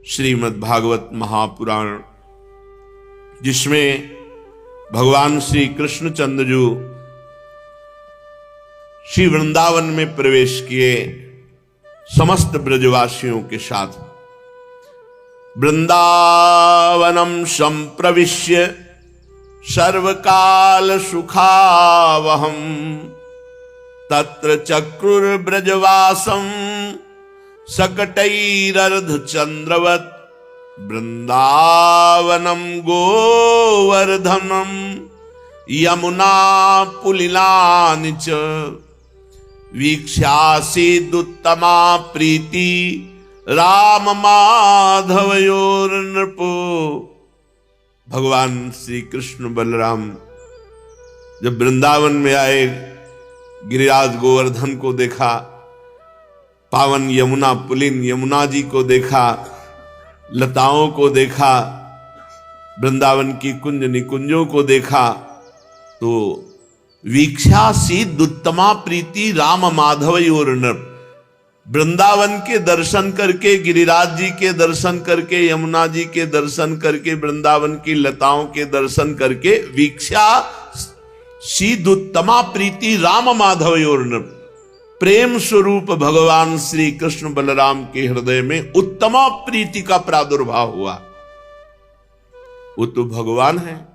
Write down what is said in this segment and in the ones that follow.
श्रीमद् भागवत महापुराण, जिसमें भगवान श्री कृष्णचंद्र जी श्री वृंदावन में प्रवेश किए समस्त ब्रजवासियों के साथ। वृंदावनम संप्रविश्य सर्वकाल सुखावहम तत्र चक्रुर्ब्रजवासम सकटैरर्धचंद्रवत् वृंदावनम गोवर्धनम यमुना पुलिनानि च वीक्ष्यासीदुत्तमा प्रीति राम माधवयोर्नृपो। भगवान श्री कृष्ण बलराम जब वृंदावन में आए, गिरिराज गोवर्धन को देखा, पावन यमुना पुलिन यमुना जी को देखा, लताओं को देखा, वृंदावन की कुंज निकुंजों को देखा, तो वीक्षासीदुत्तमा प्रीति राम माधवयोर्नृप। वृंदावन के दर्शन करके, गिरिराज जी के दर्शन करके, यमुना जी के दर्शन करके, वृंदावन की लताओं के दर्शन करके, वीक्षासीदुत्तमा प्रीति राम माधवयोर्नृप। प्रेम स्वरूप भगवान श्री कृष्ण बलराम के हृदय में उत्तम प्रीति का प्रादुर्भाव हुआ। वो तो भगवान है,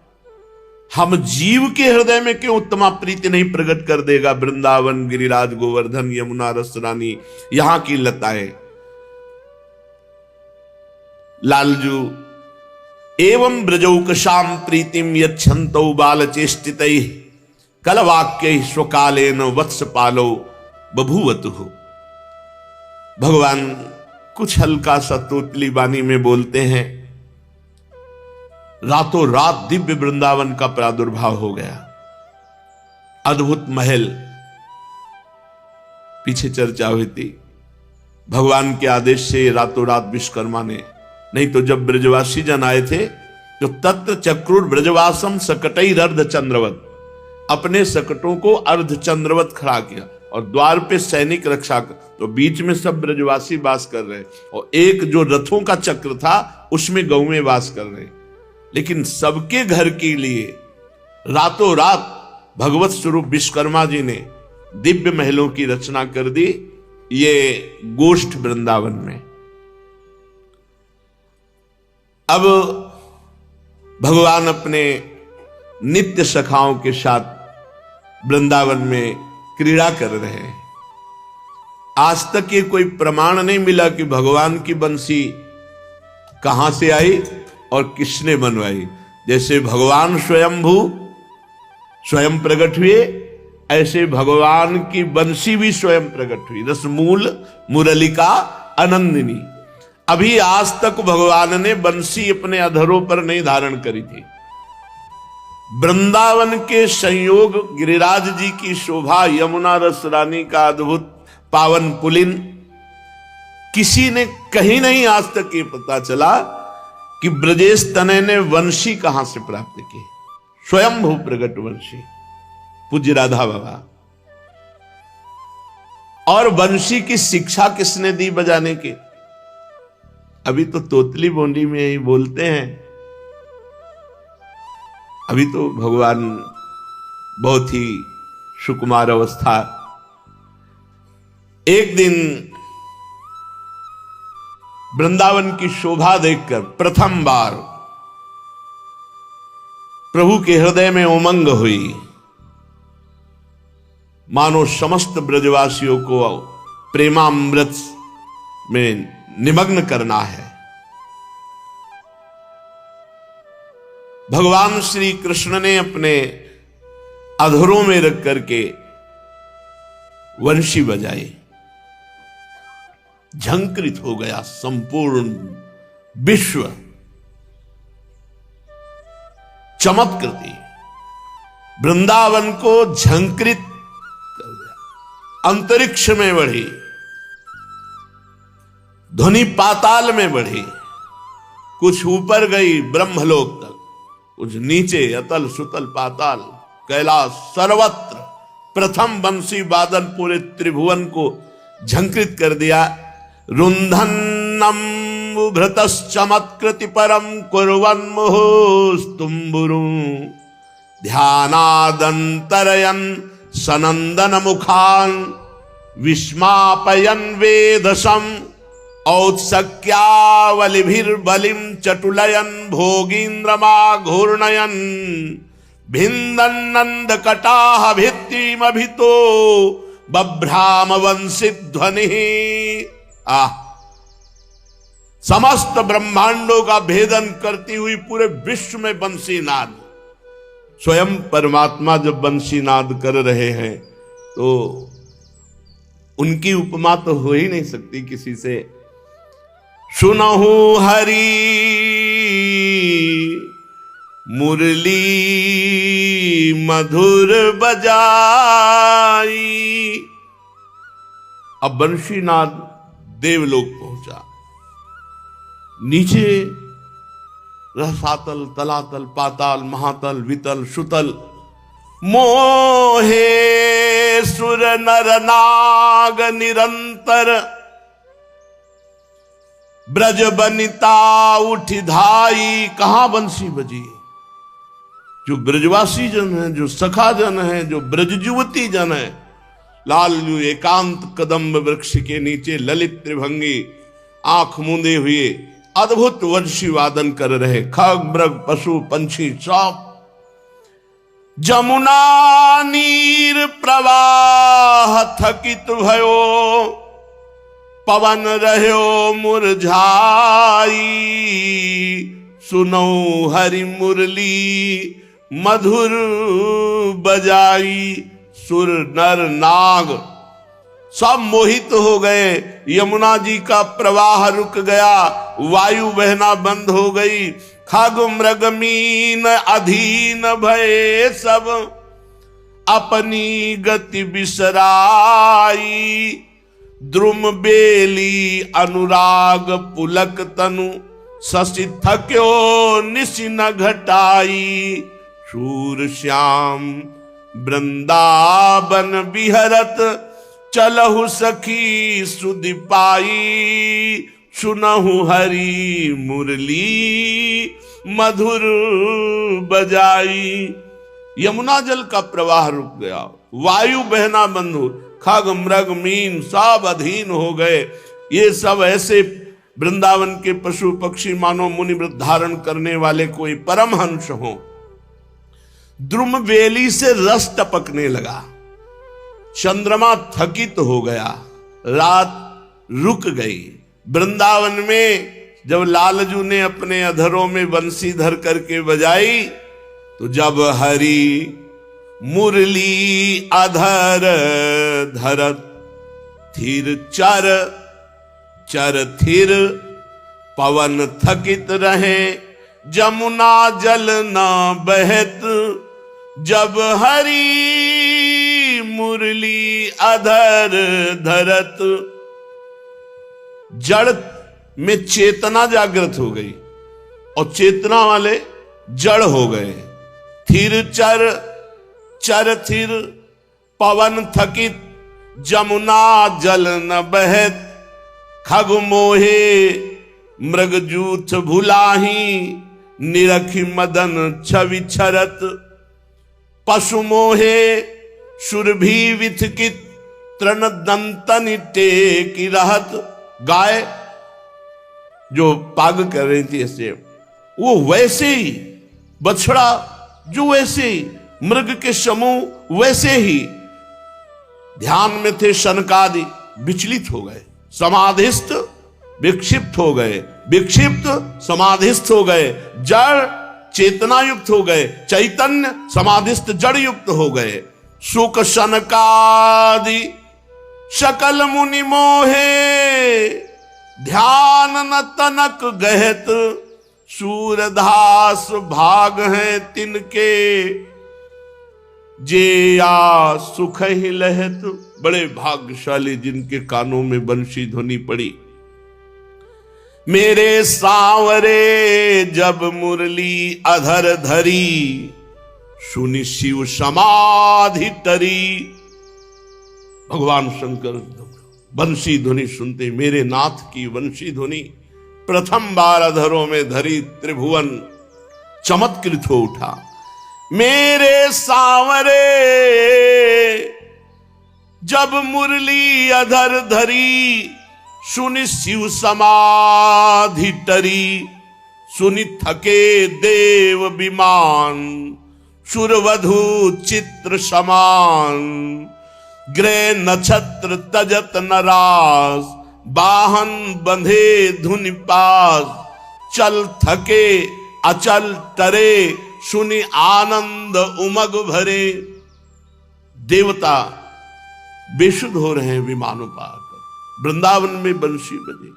हम जीव के हृदय में क्यों उत्तम प्रीति नहीं प्रकट कर देगा? वृंदावन, गिरिराज, गोवर्धन, यमुना, रसरानी, यहां की लताएं, लालजू एवं ब्रजौकशाम प्रीतिम यच्छन्तौ बालचेष्टितैः कलवाक्यैः स्वकालेन वत्सपालो बभूवतुः। भगवान कुछ हल्का सा तोतली वाणी में बोलते हैं, रातों रात दिव्य वृंदावन का प्रादुर्भाव हो गया। अद्भुत महल, पीछे चर्चा हुई थी, भगवान के आदेश से रातों रात विश्वकर्मा ने, नहीं तो जब ब्रजवासी जन आए थे तो तत्र चक्रुर ब्रजवासम सकटैरर्ध चंद्रवत, अपने सकटों को अर्ध चंद्रवत खड़ा किया और द्वार पे सैनिक रक्षा कर, तो बीच में सब ब्रजवासी वास कर रहे और एक जो रथों का चक्र था उसमें गौएं वास कर रहे। लेकिन सबके घर के लिए रातों रात भगवत स्वरूप विश्वकर्मा जी ने दिव्य महलों की रचना कर दी, ये गोष्ठ वृंदावन में। अब भगवान अपने नित्य सखाओं के साथ वृंदावन में क्रीड़ा कर रहे हैं। आज तक ये कोई प्रमाण नहीं मिला कि भगवान की बंसी कहां से आई और किसने बनवाई। जैसे भगवान स्वयंभू स्वयं प्रकट हुए, ऐसे भगवान की बंसी भी स्वयं प्रकट हुई। रसमूल मुरलिका आनंदिनी। अभी आज तक भगवान ने बंसी अपने अधरों पर नहीं धारण करी थी। वृंदावन के संयोग, गिरिराज जी की शोभा, यमुना रसरानी का अद्भुत पावन पुलिन, किसी ने कहीं नहीं आज तक ये पता चला कि ब्रजेश तनय ने वंशी कहां से प्राप्त की। स्वयंभू प्रकट वंशी, पूज्य राधा बाबा। और वंशी की शिक्षा किसने दी बजाने की? अभी तो तोतली बोंडी में ही बोलते हैं, अभी तो भगवान बहुत ही सुकुमार अवस्था। एक दिन वृंदावन की शोभा देखकर प्रथम बार प्रभु के हृदय में उमंग हुई, मानो समस्त ब्रजवासियों को प्रेमामृत में निमग्न करना है। भगवान श्री कृष्ण ने अपने अधरों में रख करके वंशी बजाई। झंकृत हो गया संपूर्ण विश्व, चमत्कृति वृंदावन को झंकृत कर दिया। अंतरिक्ष में बढ़ी, ध्वनि पाताल में बढ़ी, कुछ ऊपर गई ब्रह्मलोक तक, कुछ नीचे अतल सुतल पाताल कैलाश, सर्वत्र प्रथम बंसी वादन पूरे त्रिभुवन को झंकृत कर दिया। रुंधन्नम उभृतश्चमत्कृति परम कुर्वन् मुहुस्तुम्बुरु ध्यानादन्तरयन् सनन्दन मुखान् विस्मापयन् वेधसम् औत्सक्यावलिभिर्बलिं चटुलयन् भोगीन्द्रमा घूर्णयन् भिन्दन्नन्दकटाह भित्तिमभितो बभ्राम वंशिध्वनिः। समस्त ब्रह्मांडों का भेदन करती हुई पूरे विश्व में बंसी नाद। स्वयं परमात्मा जब बंसी नाद कर रहे हैं तो उनकी उपमा तो हो ही नहीं सकती किसी से। सुनहु हरि मुरली मधुर बजाई। अब बंशीनाद देवलोक पहुंचा। नीचे रसातल, तलातल, पाताल, महातल, वितल, सुतल मोहे सुर नर नाग निरंतर ब्रज बनिता उठ धाई। कहां बंसी बजी? जो ब्रजवासी जन है, जो सखा जन है, जो ब्रज युवती जन है, लालू एकांत कदम्ब वृक्ष के नीचे ललित त्रिभंगी आंख मूंदे हुए अद्भुत वंशी वादन कर रहे। खग मृग पशु पंछी सब। जमुना नीर प्रवाह थकित भयो पवन रह्यो मुरझाई। सुनो हरि मुरली मधुर बजाई। सुर नर नाग सब मोहित हो गए। यमुना जी का प्रवाह रुक गया, वायु बहना बंद हो गई। खग मृग मीन अधीन भये सब अपनी गति बिसराई। द्रुम बेली अनुराग पुलक तनु शशि थक्यो निशि न घटाई। शूर श्याम वृंदावन बिहरत चलहु सखी सुधि पाई। सुनहु हरि मुरली मधुर बजाई। यमुना जल का प्रवाह रुक गया, वायु बहना बंद हो, खग मृग मीन सब अधीन हो गए। ये सब ऐसे वृंदावन के पशु पक्षी मानो मुनि व्रत धारण करने वाले कोई परमहंस हो। द्रुम बेली से रस टपकने लगा। चंद्रमा थकित हो गया, रात रुक गई। वृंदावन में जब लालजू ने अपने अधरों में बंसी धर करके बजाई तो जब हरि मुरली अधर धरत थिर चर चर थिर पवन थकित रहे जमुना जल न बहत। जब हरि मुरली अधर धरत जड़ में चेतना जागृत हो गई और चेतना वाले जड़ हो गए। थिर चर चर थिर पवन थकित जमुना जल न बहत। खग मोहे मृग जूथ भुलाही निरखी मदन छवि छरत। पशु मोहे सुरभि विथकित तृण दंतन टेकी रहत। गाय जो पाग कर रही थी ऐसे, वो वैसे ही, बछड़ा जो वैसे ही, मृग के समूह वैसे ही ध्यान में थे। शनकादि विचलित हो गए, समाधिस्थ विक्षिप्त हो गए, विक्षिप्त समाधिस्थ हो गए, जड़ चेतना युक्त हो गए, चैतन्य समाधिस्थ जड़ युक्त हो गए। सुख शनकादि सकल मुनि मोहे ध्यान न तनक गहत। सूरदास भाग हैं तिनके जे आ सुख ही लहत। बड़े भाग्यशाली जिनके कानों में बंशी ध्वनि पड़ी। मेरे सांवरे जब मुरली अधर धरी सुनि शिव समाधि तरी। भगवान शंकर बंशी ध्वनि सुनते, मेरे नाथ की बंशी ध्वनि प्रथम बार अधरों में धरी त्रिभुवन चमत्कृत हो उठा। मेरे सांवरे जब मुरली अधर धरी, सुनि शिव समाधि टरी, सुनि थके देव विमान, सुरवधु चित्र समान, ग्रह नक्षत्र तजत नरास, बाहन बंधे धुनि पास, चल थके अचल टरे, सुनि आनंद उमग भरे। देवता बेसुध हो रहे हैं विमानों पर आकर, वृंदावन में बंसी बजे।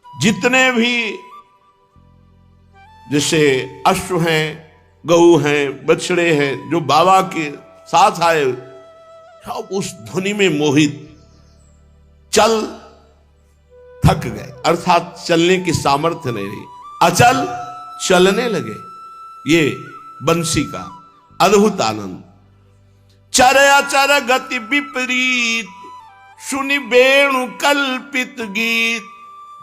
जितने भी जैसे अश्व हैं, गऊ हैं, बछड़े हैं, जो बाबा के साथ आए, सब उस ध्वनि में मोहित चल थक गए, अर्थात चलने की सामर्थ्य नहीं रही, अचल चलने लगे। ये बंसी का अद्भुत आनंद। चर अचर गति विपरीत, सुनि वेणु कल्पित गीत,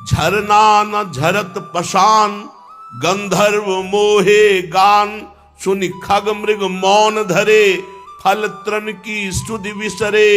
झरना न झरत पशान, गंधर्व मोहे गान, सुनि खग मृग मौन धरे, फल तृण की सुधि विसरे,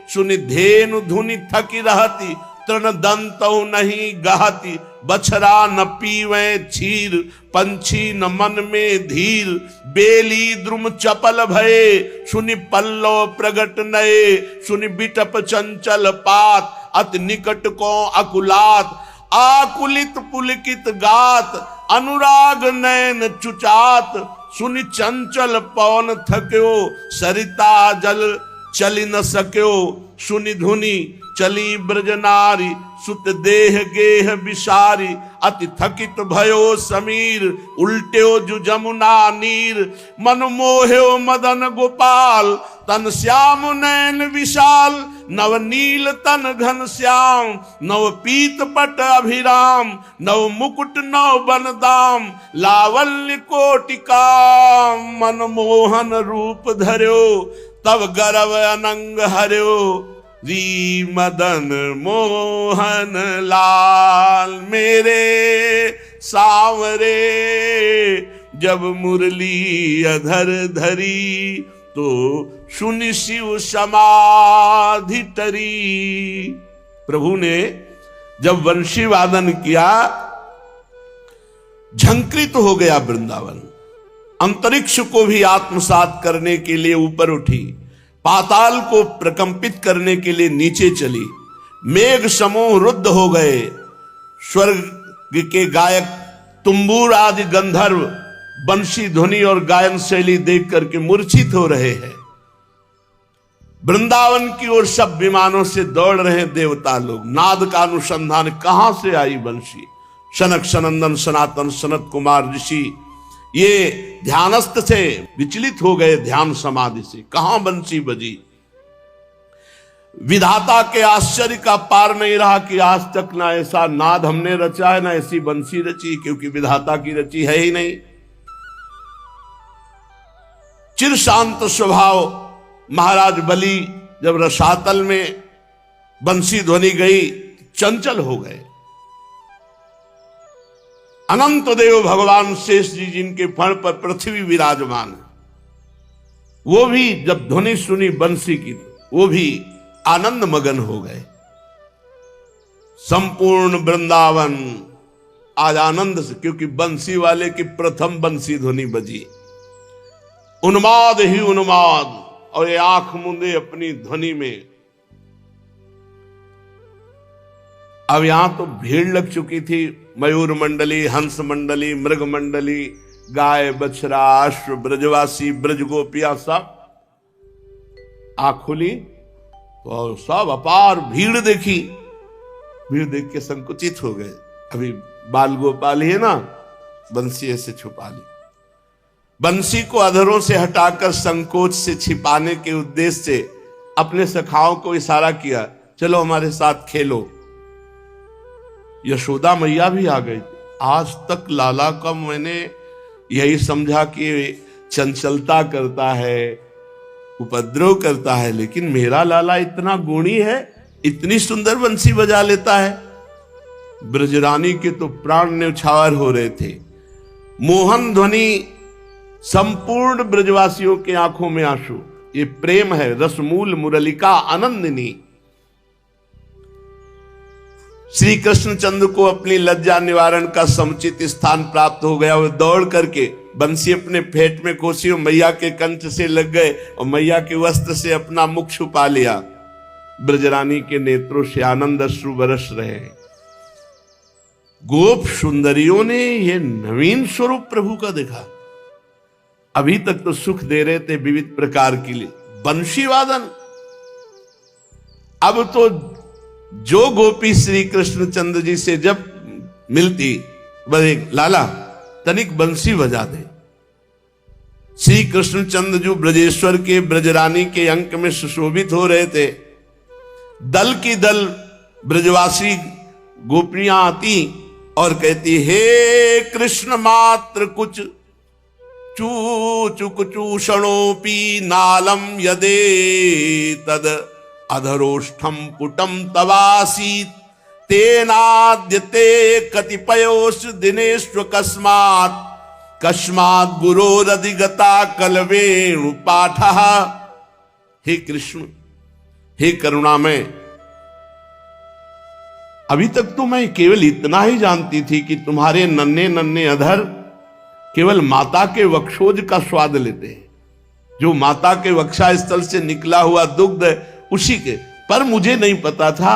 सुनि धेनु धुनि थकी रहती, तृण दंतौ नहीं गहती, बछरा न पीवे क्षीर, पंछी न मन में धीर, बेली द्रुम चपल भये, सुनि पल्लव प्रगट नये, सुनि बिटप चंचल पात, अति निकट को अकुलात, आकुलित पुलकित गात, अनुराग नयन चुचात, सुनि चंचल पवन थक्यो, सरिता जल चली न सक्यो, सुनि धुनि चली ब्रजनारी, सुत देह गेह विसारी, अति थकित भयो समीर, उल्ट्यो जु जमुना नीर, मन मोह्यो मदन गोपाल, तन श्याम नयन विशाल, नव नील तन घन श्याम, नव पीत पट अभिराम, नव मुकुट नव बनदाम, लावल्य कोटिका, मन मोहन रूप धर्यो, तब गर्व अनंग हर्यो, री मदन मोहन लाल। मेरे सांवरे जब मुरली अधर धरी, तो सुनि शिव समाधि टरी। प्रभु ने जब वंशी वादन किया, झंकृत हो गया वृंदावन, अंतरिक्ष को भी आत्मसात करने के लिए ऊपर उठी, पाताल को प्रकंपित करने के लिए नीचे चली, मेघ समूह रुद्ध हो गए, स्वर्ग के गायक तुम्बूर आदि गंधर्व बंशी ध्वनि और गायन शैली देख करके मूर्छित हो रहे हैं। वृंदावन की ओर सब विमानों से दौड़ रहे देवता लोग। नाद का अनुसंधान, कहां से आई बंशी? सनक सनंदन सनातन सनत कुमार ऋषि ये ध्यानस्थ से विचलित हो गए ध्यान समाधि से, कहां बंसी बजी। विधाता के आश्चर्य का पार नहीं रहा कि आज तक ना ऐसा नाद हमने रचा है, ना ऐसी बंसी रची, क्योंकि विधाता की रची है ही नहीं। चिर शांत स्वभाव महाराज बलि जब रसातल में बंसी ध्वनि गई, चंचल हो गए। अनंत देव भगवान शेष जी जिनके फण पर पृथ्वी विराजमान है, वो भी जब ध्वनि सुनी बंसी की, वो भी आनंद मगन हो गए। संपूर्ण वृंदावन आज आनंद से, क्योंकि बंसी वाले की प्रथम बंसी ध्वनि बजी। उन्माद ही उन्माद, और ये आंख मूंदे अपनी ध्वनि में। अब यहां तो भीड़ लग चुकी थी, मयूर मंडली, हंस मंडली, मृग मंडली, गाय बछड़ा अश्व ब्रजवासी ब्रज गोपियां सब आंख खुली तो सब अपार भीड़ देखी। भीड़ देख के संकुचित हो गए। अभी बाल गोपाल ही है ना, बंसी ऐसे छुपा ली। बंसी को अधरों से हटाकर संकोच से छिपाने के उद्देश्य से अपने सखाओं को इशारा किया, चलो हमारे साथ खेलो। यशोदा मैया भी आ गई। आज तक लाला का मैंने यही समझा कि चंचलता करता है, उपद्रव करता है, लेकिन मेरा लाला इतना गुणी है, इतनी सुंदर बंसी बजा लेता है। ब्रजरानी के तो प्राण न्यौछावर हो रहे थे। मोहन ध्वनि, संपूर्ण ब्रजवासियों के आंखों में आंसू। ये प्रेम है, रसमूल मुरलिका आनंदिनी। श्री कृष्णचंद्र को अपनी लज्जा निवारण का समुचित स्थान प्राप्त हो गया। वो दौड़ करके बंसी अपने फेट में कोसी और मैया के कंठ से लग गए और मैया के वस्त्र से अपना मुख छुपा लिया। ब्रजरानी के नेत्रों से आनंद अश्रु बरस रहे हैं। गोप सुंदरियों ने यह नवीन स्वरूप प्रभु का देखा। अभी तक तो सुख दे रहे थे विविध प्रकार के लिए, बंशी वादन। अब तो जो गोपी श्री कृष्णचंद्र जी से जब मिलती, बोले लाला तनिक बंसी बजा दे। श्री कृष्णचंद्र जो ब्रजेश्वर के ब्रजरानी के अंक में सुशोभित हो रहे थे, दल की दल ब्रजवासी गोपियां आती और कहती, हे कृष्ण मात्र कुछ चूषणोपी नालम यदे तद अधरोष्ठम पुटम तवासीत तेनाद्यते कतिपयोष दिनेश्व कस्मात् गुरोरधिगता कलवेणु पाठः। हे कृष्ण, हे करुणामय, अभी तक तो मैं केवल इतना ही जानती थी कि तुम्हारे नन्हे नन्हे अधर केवल माता के वक्षोज का स्वाद लेते हैं, जो माता के वक्षा स्थल से निकला हुआ दुग्ध उसी के। पर मुझे नहीं पता था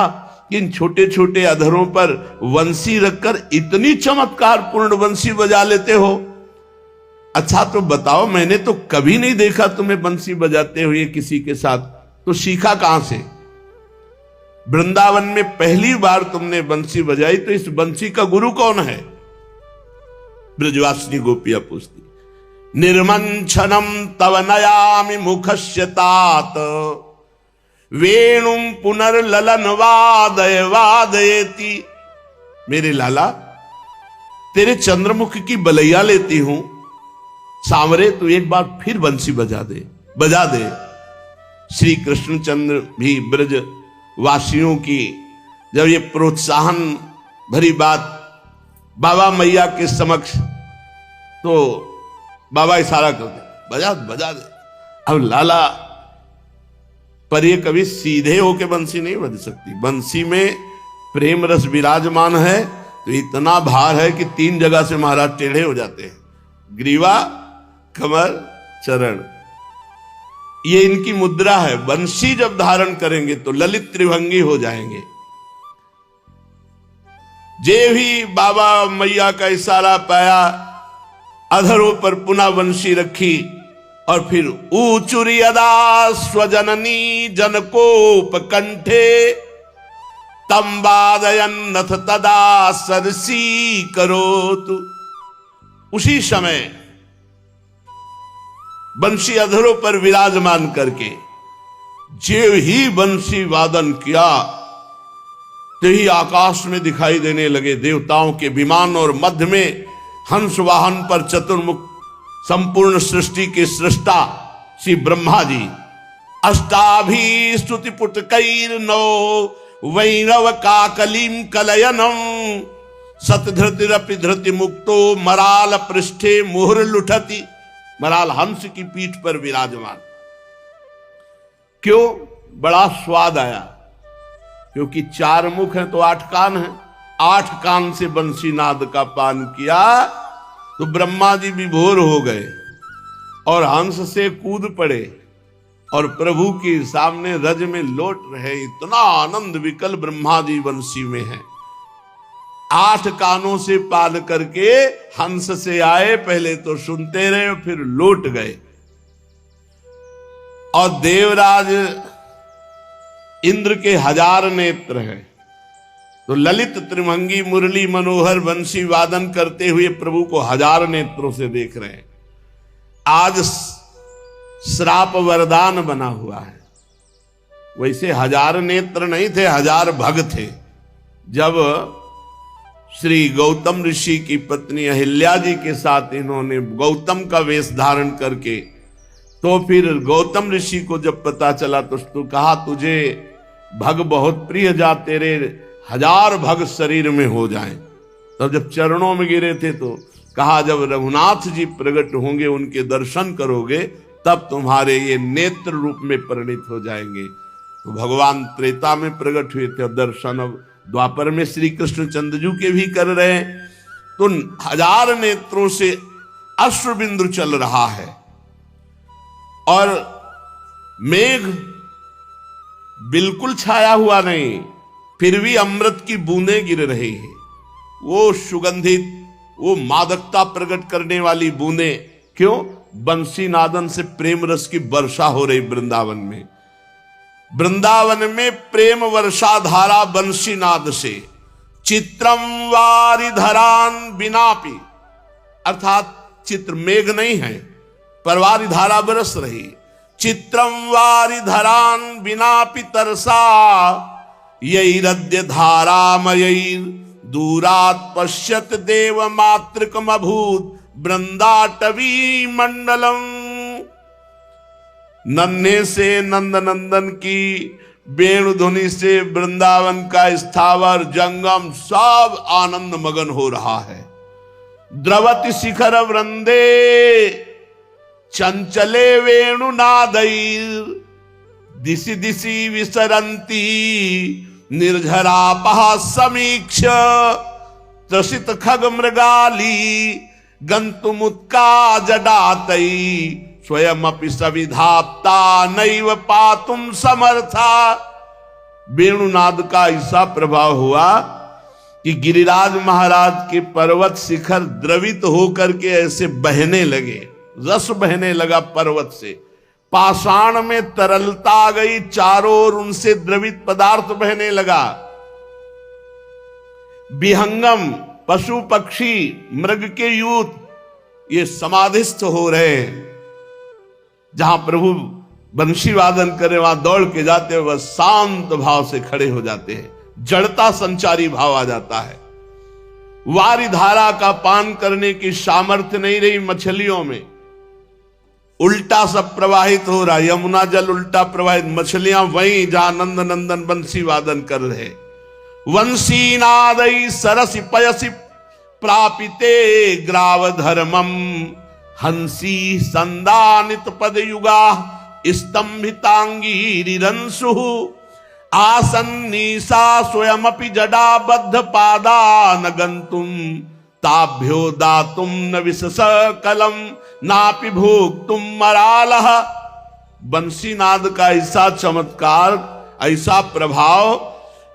कि इन छोटे छोटे अधरों पर वंशी रखकर इतनी चमत्कार पूर्ण वंशी बजा लेते हो। अच्छा तो बताओ, मैंने तो कभी नहीं देखा तुम्हें बंसी बजाते हुए किसी के साथ, तो सीखा कहां से? वृंदावन में पहली बार तुमने बंसी बजाई, तो इस बंसी का गुरु कौन है? ब्रजवासिनी गोपियां पूछती। निर्मंछनम तव नयामि मुखस्य तात वेणुम पुनर्ललन वादय वादयति। मेरे लाला, तेरे चंद्रमुख की बलैया लेती हूं, सांवरे तू एक बार फिर बंसी बजा दे। श्री कृष्णचंद्र भी ब्रज वासियों की जब ये प्रोत्साहन भरी बात बाबा मैया के समक्ष, तो बाबा इशारा करते, बजा दे। अब लाला, पर ये कभी सीधे होके बंसी नहीं बज सकती। बंसी में प्रेम रस विराजमान है, तो इतना भार है कि 3 जगह से महाराज टेढ़े हो जाते हैं, ग्रीवा, कमर, चरण। ये इनकी मुद्रा है। बंसी जब धारण करेंगे तो ललित त्रिभंगी हो जाएंगे। जे भी बाबा मैया का इशारा पाया, अधरों पर पुनः बंसी रखी और फिर ऊचुरियदा स्वजननी जनकोप कंठे तम वादयन्नथ तदा सरसी करोतु। उसी समय बंसी अधरों पर विराजमान करके जे ही बंसी वादन किया, तो ही आकाश में दिखाई देने लगे देवताओं के विमान, और मध्य में हंस वाहन पर चतुर्मुख संपूर्ण सृष्टि के सृष्टा श्री ब्रह्मा जी। अष्टाभी स्तुति पुटकैर नौ वैरव काकलिम कलयनम सतधृतिरपि धृति मुक्तो मराल पृष्ठे मुहुर लुठति। मराल हंस की पीठ पर विराजमान। क्यों? बड़ा स्वाद आया, क्योंकि 4 मुख हैं तो 8 कान हैं। 8 कान से बंसी नाद का पान किया तो ब्रह्मा जी विभोर हो गए और हंस से कूद पड़े और प्रभु के सामने रज में लौट रहे। इतना आनंद विकल ब्रह्मा जी बंसी में है। 8 कानों से पान करके हंस से आए, पहले तो सुनते रहे फिर लौट गए। और देवराज इंद्र के 1000 नेत्र हैं, तो ललित त्रिभंगी मुरली मनोहर बंसी वादन करते हुए प्रभु को 1000 नेत्रों से देख रहे हैं। आज श्राप वरदान बना हुआ है। वैसे 1000 नेत्र नहीं थे, 1000 भग थे। जब श्री गौतम ऋषि की पत्नी अहिल्या जी के साथ इन्होंने गौतम का वेश धारण करके, तो फिर गौतम ऋषि को जब पता चला तो कहा, तुझे भग बहुत प्रिय जा तेरे 1000 भग शरीर में हो जाएं। तब जब चरणों में गिरे थे तो कहा, जब रघुनाथ जी प्रकट होंगे, उनके दर्शन करोगे, तब तुम्हारे ये नेत्र रूप में परिणित हो जाएंगे। तो भगवान त्रेता में प्रकट हुए थे और दर्शन अब द्वापर में श्री कृष्ण चंद्रजू के भी कर रहे हैं। तो 1000 नेत्रों से अश्रुबिंदु चल रहा है और मेघ बिल्कुल छाया हुआ नहीं, फिर भी अमृत की बूंदें गिर रही है। वो सुगंधित, वो मादकता प्रकट करने वाली बूंदें। क्यों? बंसी नादन से प्रेम रस की वर्षा हो रही वृंदावन में। वृंदावन में प्रेम वर्षा धारा बंसी नाद से। चित्रम वारिधरान बिनापि, अर्थात चित्र मेघ नहीं है, पर वारी धारा बरस रही। चित्रम वारिधरान बिनापि तरसा, यैरद्य धारामयैर दूरात् पश्यत देव मातृकम अभूत वृंदाटवी मंडलम। नन्हे से नंद नंदन की वेणु ध्वनि से वृंदावन का स्थावर जंगम सब आनंद मगन हो रहा है। द्रवति शिखर वृंदे चंचले वेणुनादैर, दिशि दिशि विसरंती निर्झरापः समीक्ष, त्रसित खग मृगाली गंतुमुत्का जडातई, स्वयं अपि सविधाप्ता नैव पातुम समर्था। वेणुनाद का ऐसा प्रभाव हुआ कि गिरिराज महाराज के पर्वत शिखर द्रवित होकर के ऐसे बहने लगे, रस बहने लगा पर्वत से। पाषाण में तरलता आ गई, चारों ओर उनसे द्रवित पदार्थ बहने लगा। विहंगम पशु पक्षी मृग के यूथ ये समाधिस्थ हो रहे हैं। जहां प्रभु बंशी वादन करे वहां दौड़ के जाते, वह शांत भाव से खड़े हो जाते हैं। जड़ता संचारी भाव आ जाता है। वारी धारा का पान करने की सामर्थ्य नहीं रही मछलियों में, उल्टा सब प्रवाहित हो रहा। यमुना जल उल्टा प्रवाहित, मछलियां वहीं जहां नंद नंदन बंसी वादन कर रहे। वंशी नादई सरसि पयसि प्रापिते ग्राव धर्मम, हंसी संदानित पद युगा स्तंभितांगी रिरंसु, आसन्नीसा स्वयमपि जडाबद्ध पादा न गंतुम, ताभ्यो दातुम न विशस कलम नापि भोक्तुम मरालह। बंसीनाद का ऐसा चमत्कार, ऐसा प्रभाव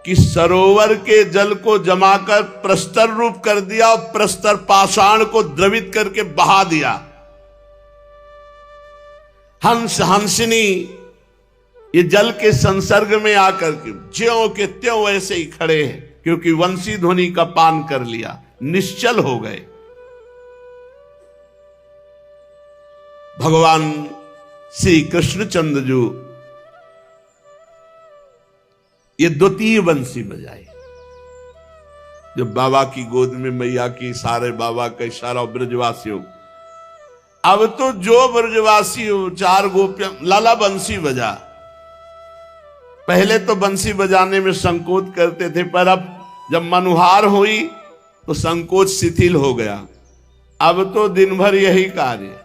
कि सरोवर के जल को जमाकर प्रस्तर रूप कर दिया और प्रस्तर पाषाण को द्रवित करके बहा दिया। हंस हंसनी ये जल के संसर्ग में आकर के ज्यों के त्यों ऐसे ही खड़े हैं, क्योंकि वंशी ध्वनि का पान कर लिया, निश्चल हो गए। भगवान श्री कृष्णचंद्र जी ये द्वितीय बंसी बजाई। जब बाबा की गोद में मैया की, सारे बाबा का इशारा, ब्रजवासियों। अब तो जो ब्रजवासी हो, 4 गोपियां, लाला बंसी बजा। पहले तो बंसी बजाने में संकोच करते थे, पर अब जब मनुहार हुई तो संकोच शिथिल हो गया। अब तो दिन भर यही कार्य,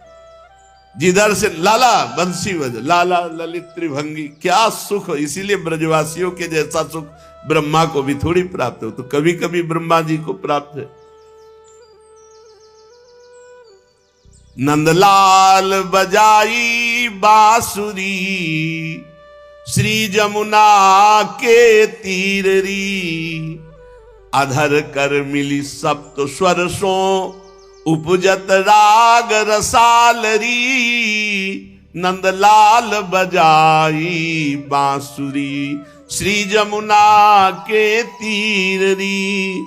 जिधर से लाला बंसी बजा, लाला ललित त्रिभंगी, क्या सुख। इसीलिए ब्रजवासियों के जैसा सुख ब्रह्मा को भी थोड़ी प्राप्त हो, तो कभी कभी ब्रह्मा जी को प्राप्त है। नंदलाल बजाई बांसुरी, श्री जमुना के तीररी, अधर कर मिली सप्त स्वरसों, उपजत राग रसालरी। नंदलाल बजाई बांसुरी, श्री जमुना के तीररी।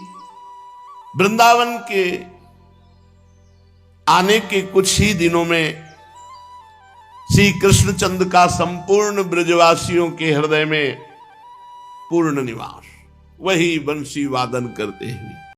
वृंदावन के आने के कुछ ही दिनों में श्री कृष्णचंद्र का संपूर्ण ब्रजवासियों के हृदय में पूर्ण निवास, वही बंसी वादन करते हुए।